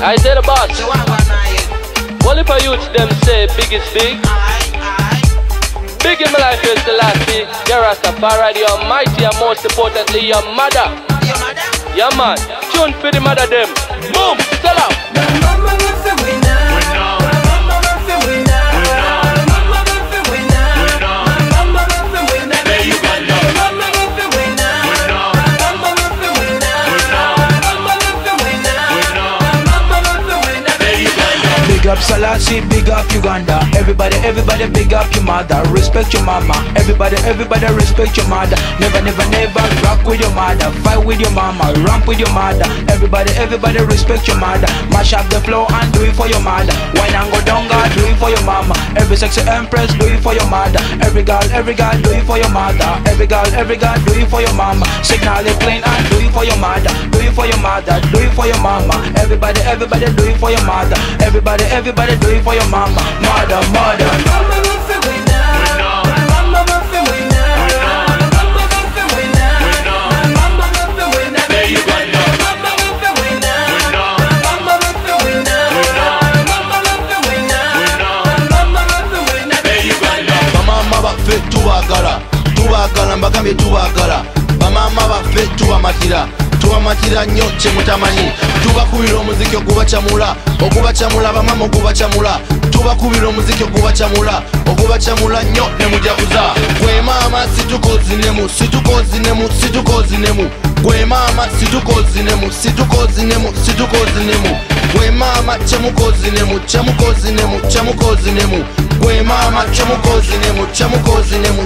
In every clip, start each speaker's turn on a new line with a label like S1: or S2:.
S1: I say the boss. Well, if a youth them say big is big, big in my life is the last thing. You're Rastafari, the almighty, and most importantly, your mother. Yeah, man. Tune for the mother them. Boom, sell out.
S2: Big up Selassie, big up Uganda. Everybody, everybody, big up your mother. Respect your mama. Everybody, everybody, respect your mother. Never, never, never rock with your mother. Fight with your mama. Ramp with your mother. Everybody, everybody, respect your mother. Mash up the floor and do it for your mother. Wine and go down, God, do it for your mama. Every sexy empress, do it for your mother. Every girl, do it for your mother. Every girl, do it for your mama. Signal it clean and do it for your mother. Do it for your mother. Do it for your mama. Everybody, everybody, do it for your mother. Everybody, everybody, do it for your mama. Mother, mother.
S3: Tubagala mbagambye tubagala bamama baffe tubamatira nnyo kye mutamanyi tubakubira omuziki ogubacamula bamama ogubacamula tubakubira omuziki ogubacamula nnyo ne mujaguza gwe maama situkozinemu gwe maama situkozinemu gwe maama kyemukozinemu gwe maama kyemukozinemu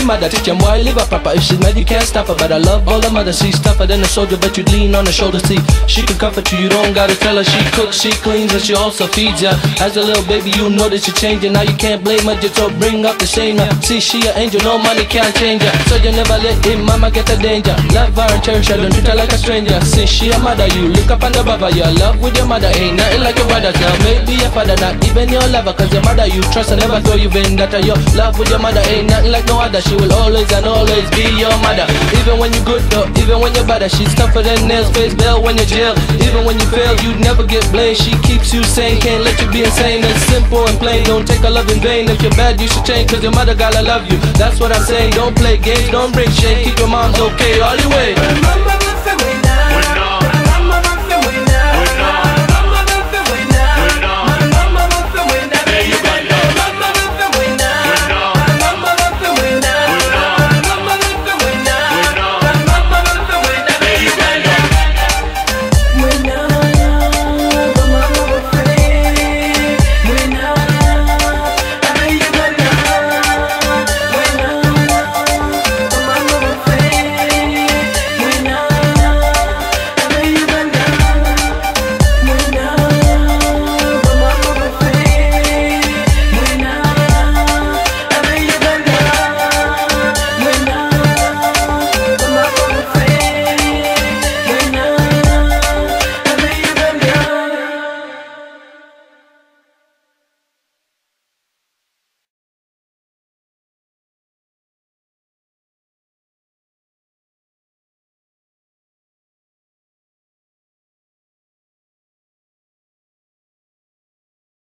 S1: Mother, teach him why live up proper. If she's mad, you can't stop her. But I love all the mothers. She's tougher than a soldier, but you lean on her shoulder. See, she can comfort you. You don't gotta tell her. She cooks, she cleans, and she also feeds ya. As a little baby, you know that you're changing. Now you can't blame her, just to bring up the shame. See, she an angel, no money can't change her. So you never let him, mama, get a danger. Love her and cherish her, don't treat her like a stranger. Since she a mother, you look up and above her. Your love with your mother ain't nothing like your brother. Now maybe your father, not even your lover. Cause your mother, you trust and never throw you vendetta. Your love with your mother ain't nothing like no other. She will always and always be your mother. Even when you good though, even when you're better. She's tougher than nails, face bell when you're jail. Even when you fail, you never get blamed. She keeps you sane, can't let you be insane. It's simple and plain, don't take her love in vain. If you're bad, you should change, cause your mother gotta love you. That's what I'm saying, don't play games, don't bring shame. Keep your moms okay all the way.